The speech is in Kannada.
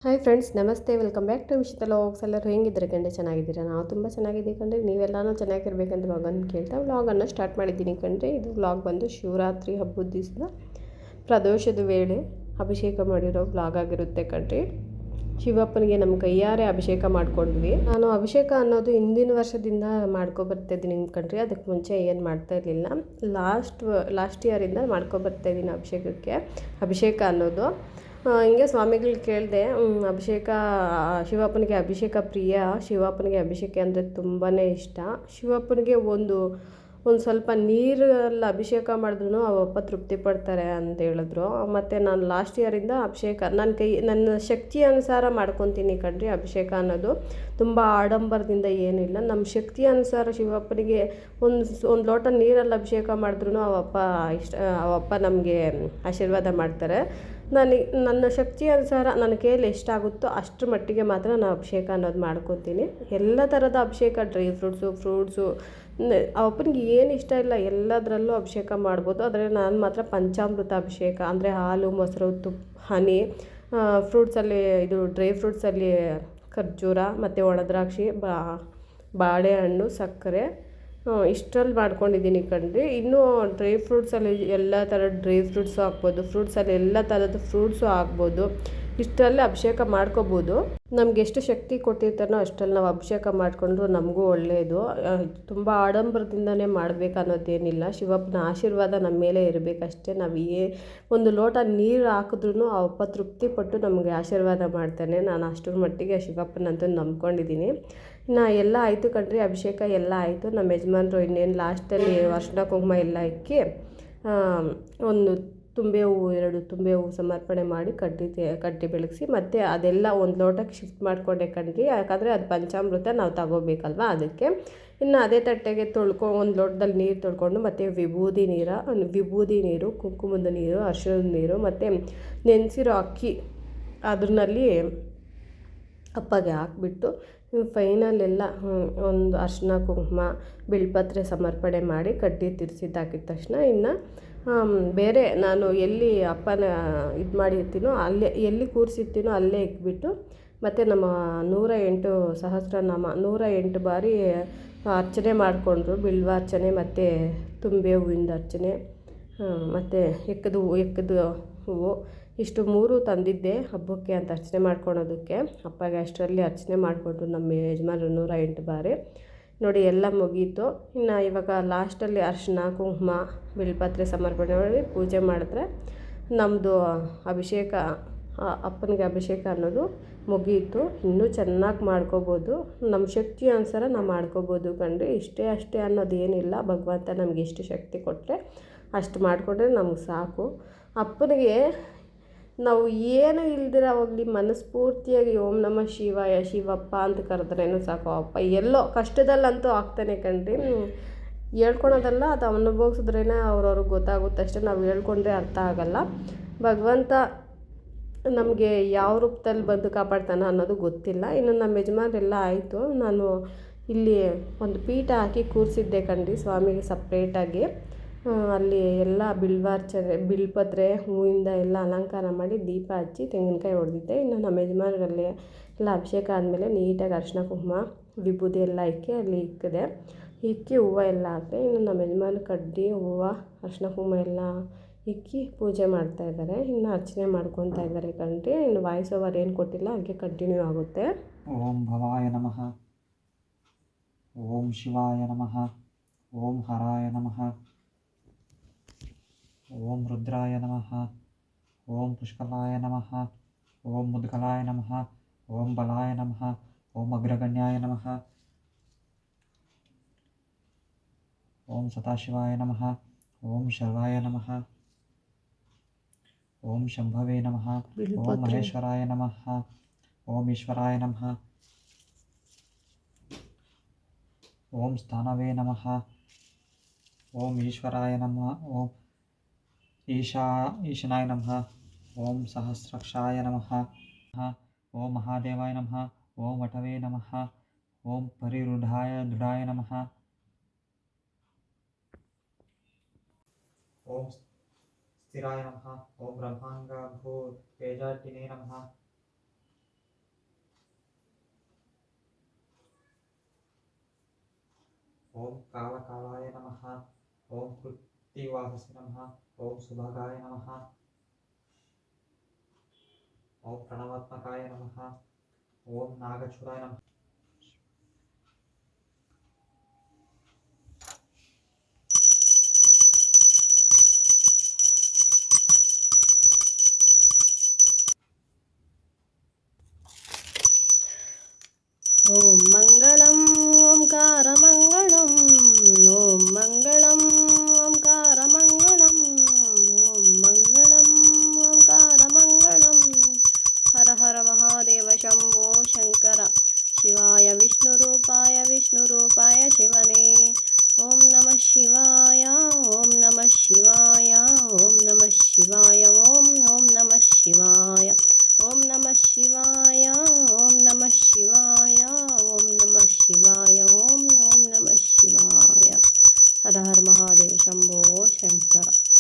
ಹಾಯ್ ಫ್ರೆಂಡ್ಸ್, ನಮಸ್ತೆ. Welcome back to Vishita vlogs. ಎಲ್ಲರೂ ಹೆಂಗಿದ್ದಾರೆ ಕಂಡ್ರೆ? ಚೆನ್ನಾಗಿದ್ದೀರಾ? ನಾವು ತುಂಬ ಚೆನ್ನಾಗಿದ್ದೀವಿ ಕಂಡ್ರೆ. ನೀವೆಲ್ಲನೂ ಚೆನ್ನಾಗಿರ್ಬೇಕಂತ ವ್ಲಾಗನ್ನು ಕೇಳ್ತಾ ವ್ಲಾಗನ್ನು ಸ್ಟಾರ್ಟ್ ಮಾಡಿದ್ದೀನಿ ಕಂಡ್ರೆ. ಇದು ವ್ಲಾಗ್ ಬಂದು ಶಿವರಾತ್ರಿ ಹಬ್ಬದ ದಿವಸದ ಪ್ರದೋಷದ ವೇಳೆ ಅಭಿಷೇಕ ಮಾಡಿರೋ ವ್ಲಾಗ್ ಆಗಿರುತ್ತೆ ಕಂಡ್ರೆ. ಶಿವಪ್ಪನಿಗೆ ನಮ್ಮ ಕೈಯಾರೆ ಅಭಿಷೇಕ ಮಾಡ್ಕೊಂಡ್ವಿ. ನಾನು ಅಭಿಷೇಕ ಅನ್ನೋದು ಹಿಂದಿನ ವರ್ಷದಿಂದ ಮಾಡ್ಕೊಬರ್ತಾಯಿದ್ದೀನಿ ಕಂಡ್ರೆ. ಅದಕ್ಕೆ ಮುಂಚೆ ಏನು ಮಾಡ್ತಾ ಇರಲಿಲ್ಲ. ಲಾಸ್ಟ್ ಇಯರಿಂದ ಮಾಡ್ಕೊಬರ್ತಾಯಿದ್ದೀನಿ ಅಭಿಷೇಕ ಅನ್ನೋದು. ಹಿಂಗೆ ಸ್ವಾಮಿಗಳು ಕೇಳಿದೆ, ಅಭಿಷೇಕ ಶಿವಪ್ಪನಿಗೆ ಅಭಿಷೇಕ ಪ್ರಿಯ. ಶಿವಪ್ಪನಿಗೆ ಅಭಿಷೇಕ ಅಂದರೆ ತುಂಬಾ ಇಷ್ಟ. ಶಿವಪ್ಪನಿಗೆ ಒಂದು ಸ್ವಲ್ಪ ನೀರಲ್ಲಿ ಅಭಿಷೇಕ ಮಾಡಿದ್ರು ಅವಪ್ಪ ತೃಪ್ತಿ ಪಡ್ತಾರೆ ಅಂತ ಹೇಳಿದ್ರು. ಮತ್ತು ನಾನು ಲಾಸ್ಟ್ ಇಯರಿಂದ ಅಭಿಷೇಕ ನನ್ನ ಶಕ್ತಿ ಅನುಸಾರ ಮಾಡ್ಕೊತೀನಿ ಕಣ್ರಿ. ಅಭಿಷೇಕ ಅನ್ನೋದು ತುಂಬ ಆಡಂಬರದಿಂದ ಏನಿಲ್ಲ. ನಮ್ಮ ಶಕ್ತಿ ಅನುಸಾರ ಶಿವಪ್ಪನಿಗೆ ಒಂದು ಲೋಟ ನೀರಲ್ಲಿ ಅಭಿಷೇಕ ಮಾಡಿದ್ರು ಅವಪ್ಪ ನಮಗೆ ಆಶೀರ್ವಾದ ಮಾಡ್ತಾರೆ. ನನ್ನ ಶಕ್ತಿ ಅನುಸಾರ ನನ್ನ ಕೈಯಲ್ಲಿ ಎಷ್ಟಾಗುತ್ತೋ ಅಷ್ಟರ ಮಟ್ಟಿಗೆ ಮಾತ್ರ ನಾನು ಅಭಿಷೇಕ ಅನ್ನೋದು ಮಾಡ್ಕೊತೀನಿ. ಎಲ್ಲ ಥರದ ಅಭಿಷೇಕ, ಡ್ರೈ ಫ್ರೂಟ್ಸು ಅವಪ್ಪನಿಗೆ ಏನು ಇಷ್ಟ ಇಲ್ಲ ಎಲ್ಲದರಲ್ಲೂ ಅಭಿಷೇಕ ಮಾಡ್ಬೋದು. ಆದರೆ ನಾನು ಮಾತ್ರ ಪಂಚಾಮೃತ ಅಭಿಷೇಕ ಅಂದರೆ ಹಾಲು, ಮೊಸರು, ಹನಿ, ಫ್ರೂಟ್ಸಲ್ಲಿ ಇದು ಡ್ರೈ ಫ್ರೂಟ್ಸಲ್ಲಿ ಖರ್ಜೂರ ಮತ್ತು ಒಣದ್ರಾಕ್ಷಿ, ಬಾಳೆಹಣ್ಣು, ಸಕ್ಕರೆ ಇಷ್ಟರಲ್ಲಿ ಮಾಡ್ಕೊಂಡಿದ್ದೀನಿ ಕಣ್ರಿ. ಇನ್ನೂ ಡ್ರೈ ಫ್ರೂಟ್ಸಲ್ಲಿ ಎಲ್ಲ ಥರದ ಡ್ರೈ ಫ್ರೂಟ್ಸು ಹಾಕ್ಬೋದು, ಫ್ರೂಟ್ಸಲ್ಲಿ ಎಲ್ಲ ಥರದ ಫ್ರೂಟ್ಸು ಹಾಕ್ಬೋದು. ಇಷ್ಟರಲ್ಲಿ ಅಭಿಷೇಕ ಮಾಡ್ಕೋಬೋದು. ನಮ್ಗೆ ಎಷ್ಟು ಶಕ್ತಿ ಕೊಟ್ಟಿರ್ತಾನೋ ಅಷ್ಟರಲ್ಲಿ ನಾವು ಅಭಿಷೇಕ ಮಾಡಿಕೊಂಡ್ರು ನಮಗೂ ಒಳ್ಳೆಯದು. ತುಂಬ ಆಡಂಬರದಿಂದನೇ ಮಾಡಬೇಕು ಅನ್ನೋದೇನಿಲ್ಲ. ಶಿವಪ್ಪನ ಆಶೀರ್ವಾದ ನಮ್ಮ ಮೇಲೆ ಇರಬೇಕಷ್ಟೇ. ನಾವು ಒಂದು ಲೋಟ ನೀರು ಹಾಕಿದ್ರೂ ಅವಪ್ಪ ತೃಪ್ತಿಪಟ್ಟು ನಮಗೆ ಆಶೀರ್ವಾದ ಮಾಡ್ತಾನೆ. ನಾನು ಅಷ್ಟರ ಮಟ್ಟಿಗೆ ಶಿವಪ್ಪನಂತೂ ನಂಬ್ಕೊಂಡಿದ್ದೀನಿ. ಇನ್ನು ಎಲ್ಲ ಆಯಿತು ಕಣ್ರಿ, ಅಭಿಷೇಕ ಎಲ್ಲ ಆಯಿತು. ನಮ್ಮ ಯಜಮಾನ್ರು ಇನ್ನೇನು ಲಾಸ್ಟಲ್ಲಿ ಅರಿಶಿನ ಕುಂಕುಮ ಎಲ್ಲ ಇಕ್ಕಿ ಒಂದು ಎರಡು ತುಂಬೆ ಹೂವು ಸಮರ್ಪಣೆ ಮಾಡಿ ಕಡ್ಡಿ ಬೆಳಗಿಸಿ ಮತ್ತು ಅದೆಲ್ಲ ಒಂದು ಲೋಟಕ್ಕೆ ಶಿಫ್ಟ್ ಮಾಡಿಕೊಂಡೆ ಕಣ್ರಿ. ಯಾಕಂದರೆ ಅದು ಪಂಚಾಮೃತ ನಾವು ತಗೋಬೇಕಲ್ವ, ಅದಕ್ಕೆ. ಇನ್ನು ಅದೇ ತಟ್ಟೆಗೆ ಒಂದು ಲೋಟದಲ್ಲಿ ನೀರು ತೊಳ್ಕೊಂಡು ಮತ್ತು ವಿಭೂದಿ ನೀರು, ಕುಂಕುಮದ ನೀರು, ಅರಿಶಿಣದ ನೀರು ಮತ್ತು ನೆನೆಸಿರೋ ಅಕ್ಕಿ ಅದರಲ್ಲಿ ಅಪ್ಪಗೆ ಹಾಕ್ಬಿಟ್ಟು ಫೈನಲ್ ಎಲ್ಲ ಒಂದು ಅರಿಶಿನ ಕುಂಕುಮ ಬಿಲ್ಪತ್ರೆ ಸಮರ್ಪಣೆ ಮಾಡಿ ಕಡ್ಡಿ ತಿರ್ಸಿದ್ದಾಕಿದ ತಕ್ಷಣ ಇನ್ನು ಬೇರೆ ನಾನು ಎಲ್ಲಿ ಅಪ್ಪನ ಇದು ಮಾಡಿರ್ತೀನೋ ಅಲ್ಲೇ, ಎಲ್ಲಿ ಕೂರಿಸಿರ್ತೀನೋ ಅಲ್ಲೇ ಇಕ್ಬಿಟ್ಟು ಮತ್ತು ನಮ್ಮ 108 ಸಹಸ್ರನಾಮ 108 ಬಾರಿ ಅರ್ಚನೆ ಮಾಡಿಕೊಂಡ್ರು. ಬಿಲ್ವಾರ್ಚನೆ ಮತ್ತು ತುಂಬೆ ಹೂವಿಂದ ಅರ್ಚನೆ ಮತ್ತು ಎಕ್ಕದ ಹೂವು ಇಷ್ಟು 3 ತಂದಿದ್ದೆ ಹಬ್ಬಕ್ಕೆ ಅಂತ ಅರ್ಚನೆ ಮಾಡ್ಕೊಳೋದಕ್ಕೆ. ಅಪ್ಪಗೆ ಅಷ್ಟರಲ್ಲಿ ಅರ್ಚನೆ ಮಾಡಿಕೊಂಡ್ರು ನಮ್ಮ ಯಜಮಾನರು 108 ಬಾರಿ. ನೋಡಿ ಎಲ್ಲ ಮುಗೀತು. ಇನ್ನು ಇವಾಗ ಲಾಸ್ಟಲ್ಲಿ ಅರಿಶಿನ ಕುಂಕುಮ ಬಿಲ್ಪತ್ರೆ ಸಮರ್ಪಣೆ ಮಾಡಿ ಪೂಜೆ ಮಾಡಿದ್ರೆ ನಮ್ಮದು ಅಭಿಷೇಕ, ಅಪ್ಪನಿಗೆ ಅಭಿಷೇಕ ಅನ್ನೋದು ಮುಗೀತು. ಇನ್ನೂ ಚೆನ್ನಾಗಿ ಮಾಡ್ಕೋಬೋದು. ನಮ್ಮ ಶಕ್ತಿ ಅನುಸಾರ ನಾವು ಮಾಡ್ಕೋಬೋದು ಕಂಡ್ರೆ. ಅಷ್ಟೇ ಅನ್ನೋದೇನಿಲ್ಲ. ಭಗವಂತ ನಮಗೆ ಎಷ್ಟು ಶಕ್ತಿ ಕೊಟ್ಟರೆ ಅಷ್ಟು ಮಾಡಿಕೊಂಡ್ರೆ ನಮ್ಗೆ ಸಾಕು. ಅಪ್ಪನಿಗೆ ನಾವು ಏನು ಇಲ್ದಿರ ಹೋಗಲಿ ಮನಸ್ಫೂರ್ತಿಯಾಗಿ ಓಂ ನಮಃ ಶಿವಾಯ ಶಿವಪ್ಪ ಅಂತ ಕರೆದ್ರೇನು ಸಾಕು. ಅಪ್ಪ ಎಲ್ಲೋ ಕಷ್ಟದಲ್ಲಂತೂ ಆಗ್ತಾನೆ ಕಣ್ರಿ. ಹೇಳ್ಕೊಳೋದಲ್ಲ, ಅದು ಅನುಭವಿಸಿದ್ರೇ ಅವ್ರವ್ರಿಗೆ ಗೊತ್ತಾಗುತ್ತೆ ಅಷ್ಟೇ. ನಾವು ಹೇಳ್ಕೊಂಡ್ರೆ ಅರ್ಥ ಆಗಲ್ಲ. ಭಗವಂತ ನಮಗೆ ಯಾವ ರೂಪದಲ್ಲಿ ಬಂದು ಕಾಪಾಡ್ತಾನೆ ಅನ್ನೋದು ಗೊತ್ತಿಲ್ಲ. ಇನ್ನು ನಮ್ಮ ಯಜಮಾನ್ರೆಲ್ಲ ಆಯಿತು. ನಾನು ಇಲ್ಲಿ ಒಂದು ಪೀಠ ಹಾಕಿ ಕೂರಿಸಿದ್ದೆ ಕಣ್ರಿ ಸ್ವಾಮಿಗೆ ಸಪ್ರೇಟಾಗಿ. ಅಲ್ಲಿ ಎಲ್ಲ ಬಿಲ್ಪತ್ರೆ ಹೂವಿಂದ ಎಲ್ಲ ಅಲಂಕಾರ ಮಾಡಿ ದೀಪ ಹಚ್ಚಿ ತೆಂಗಿನಕಾಯಿ ಹೊಡೆದಿದ್ದೆ. ಇನ್ನು ನಮ್ಮ ಯಜಮಾನರಲ್ಲಿ ಎಲ್ಲ ಅಭಿಷೇಕ ಆದಮೇಲೆ ನೀಟಾಗಿ ಅರಿಶಿನ ಕುಂಕುಮ ವಿಭೂದಿ ಎಲ್ಲ ಅಲ್ಲಿ ಇಕ್ಕಿ ಹೂವು ಎಲ್ಲ ಹಾಕಿದೆ. ಇನ್ನು ನಮ್ಮ ಯಜಮಾನ ಕಡ್ಡಿ ಹೂವು ಅರಿಶಿನ ಕುಂಕುಮ ಎಲ್ಲ ಇಕ್ಕಿ ಪೂಜೆ ಮಾಡ್ತಾಯಿದ್ದಾರೆ. ಇನ್ನು ಅರ್ಚನೆ ಮಾಡ್ಕೊತಾ ಇದ್ದಾರೆ ಕಣ್ರಿ. ಇನ್ನು ವಾಯ್ಸ್ ಓವರ್ ಏನು ಕೊಟ್ಟಿಲ್ಲ, ಹಾಗೆ ಕಂಟಿನ್ಯೂ ಆಗುತ್ತೆ. ಓಂ ಭವಾಯ ನಮಃ, ಓಂ ಶಿವಾಯ ನಮಃ, ಓಂ ಹರಾಯ ನಮಃ, ಓಂ ರುದ್ರಾಯ ನಮಃ, ಓಂ ಪುಷ್ಕಲಾಯ ನಮಃ, ಓಂ ಮುದ್ಗಲಾಯ ನಮಃ, ಓಂ ಬಲಾಯ ನಮಃ, ಓಂ ಅಗ್ರಗಣ್ಯಾಯ ನಮಃ, ಓಂ ಸದಾಶಿವಾಯ ನಮಃ, ಓಂ ಶರ್ವಾಯ ನಮಃ, ಓಂ ಶಂಭವೇ ನಮಃ, ಓಂ ಮಹೇಶ್ವರಾಯ ನಮಃ, ಓಂ ಈಶ್ವರಾಯ ನಮಃ, ಓಂ ಸ್ಥಾನವೇ ನಮಃ, ಓಂ ಈಶ್ವರಾಯ ನಮಃ, ಓಂ ಈಶನಾಯ ನಮಃ, ಓಂ ಸಹಸ್ರಾಕ್ಷಾಯ ನಮಃ, ಓಂ ಮಹಾದೇವಾಯ ನಮಃ, ಓಂ ವಟವೇ ನಮಃ, ಓಂ ದೃಢಾಯ ನಮಃ, ಓಂ ಸ್ಥಿರಾಯ ನಮಃ, ಓಂ ಬ್ರಹ್ಮಾಂಗ ಭೂ ತೇಜಾಟಿನೇ ನಮಃ, ಓಂ ಕಾಲಕಾಲಾಯ ನಮಃ. ಓಂ ಕೃತ್ತಿವಾಸಸೆ ನಮಃ. ಓಂ ಸುಭಗಾಯ ನಮಃ. ಓಂ ಪ್ರಣವಾತ್ಮಕಾಯ ನಮಃ. ಓಂ ನಾಗಚೂರಾಯ ನಮಃ. ಓಂ ಮಂಗಳಂ ಓಂಕಾರಮಂಗಳಂ. ಓಂ ಮಂಗಳಂ ಓಂಕಾರಮಂಗಳಂ. ಓಂ ಮಂಗಳಂ ಓಂಕಾರಮಂಗಳಂ. ಹರ ಹರ ಮಹಾದೇವ ಶಂಭೋ ಶಂಕರ. ಶಿವಾಯ ವಿಷ್ಣುರೂಪಾಯ ಶಿವನೇ. ಓಂ ನಮಃ ಶಿವಾಯ. ಓಂ ನಮಃ ಶಿವಾಯ. ಓಂ ನಮಃ ಶಿವಾಯ. ಓಂ ನಮಃ ಶಿವಾಯ. ಓಂ ನಮಃ ಶಿವಾಯ. ಓಂ ನಮಃ ಶಿವಾಯ. ಓಂ ನಮಃ ಶಿವಾಯ. ಓಂ ನಮಃ ಶಿವಾಯ. ಹರ ಹರ ಮಹಾದೇವ ಶಂಭೋ ಶಂಕರ.